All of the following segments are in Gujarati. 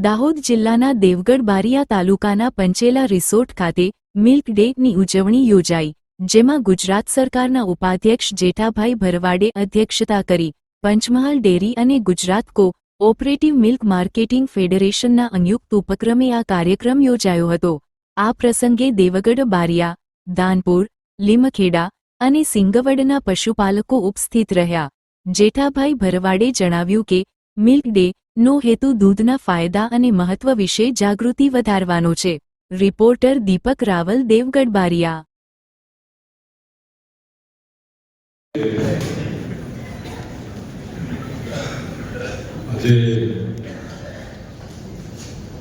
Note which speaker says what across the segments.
Speaker 1: દાહોદ જિલ્લાના દેવગઢ બારિયા તાલુકાના પંચેલા રિસોર્ટ ખાતે મિલ્ક ડેની ઉજવણી યોજાઈ, જેમાં ગુજરાત સરકારના ઉપાધ્યક્ષ જેઠાભાઈ ભરવાડે અધ્યક્ષતા કરી. પંચમહાલ ડેરી અને ગુજરાત કો-ઓપરેટિવ મિલ્ક માર્કેટિંગ ફેડરેશનના સંયુક્ત ઉપક્રમે આ કાર્યક્રમ યોજાયો હતો. આ પ્રસંગે દેવગઢ બારિયા, દાનપુર, લીમખેડા અને સિંગવડના પશુપાલકો ઉપસ્થિત રહ્યા. જેઠાભાઈ ભરવાડે જણાવ્યું કે મિલ્ક ડે નો હેતુ દૂધના ફાયદા અને મહત્વ વિશે જાગૃતિ વધારવાનો છે. રિપોર્ટર દીપક રાવલ, દેવગઢ બારિયા.
Speaker 2: આજે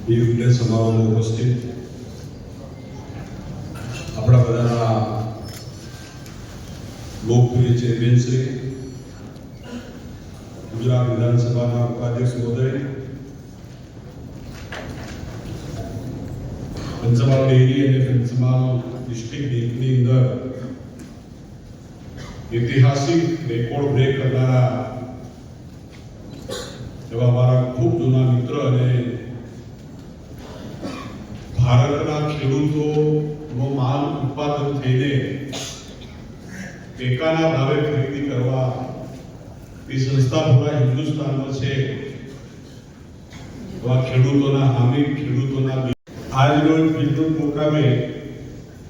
Speaker 2: મિલ્ક ડે સમારોહમાં ઉપસ્થિત આપણા બધાના લોકપ્રિય ચેરમેન શ્રી, ગુજરાત વિધાનસભાના ઉપાધ્યક્ષ મહોદય, પંચમહાલ ડેરી અને પંચમહાલ ડિસ્ટ્રિક્ટ બેંકની અંદર ઐતિહાસિક રેકોર્ડ બ્રેક કરનારા એવા મારા ખૂબ જૂના મિત્ર અને ભારતના ખેડૂતોનો માલ ઉત્પાદન થઈને ટેકાના ભાવે ખરીદી કરવા એ સંસ્થા પૂરા હિન્દુસ્તાનમાં છે. એવા ખેડૂતોના હામી, ખેડૂતોના આજરોજ વિદ્યુત મુકામે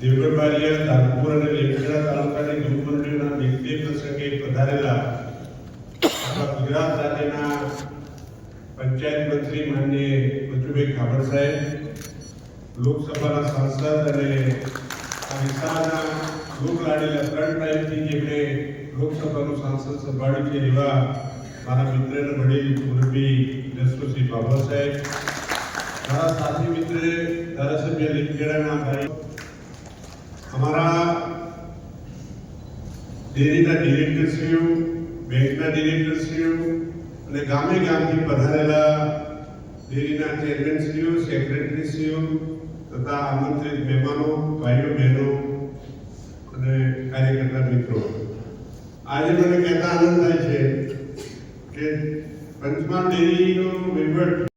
Speaker 2: દેવગઢ બારિયા, દાનપુર અને લીમખેડા તાલુકાની દૂધ મંડળીના નિર્દેશ પ્રસંગે પધારેલા આપણા ગુજરાત રાજ્યના પંચાયત મંત્રી માનનીય બચુભાઈ ખાબડ સાહેબ, લોકસભાના સાંસદ અને આ વિસ્તારના લોકલાડીલા 3 ટાઈમથી જેમણે લોકસભાનું સાંસદ સંભાળ્યું છે એવા મારા મિત્ર અને વડીલ મુરબ્બી જસવંતસિંહ બાબર સાહેબ, મારા સાથી મિત્ર ધારાસભ્ય લીમખેડાના ભાઈ, અમારા ડેરીના ડિરેક્ટરશ્રીઓ, બેંકના ડિરેક્ટરશ્રીઓ અને ગામે ગામથી પધારેલા ડેરીના ચેરમેનશ્રીઓ, સેક્રેટરીશ્રીઓ તથા આમંત્રિત મહેમાનો, ભાઈઓ બહેનો અને કાર્યકર્તા મિત્રો, આજે મને કહેતા આનંદ થાય છે કે પંચમહાલ ડેરીનો વહીવટ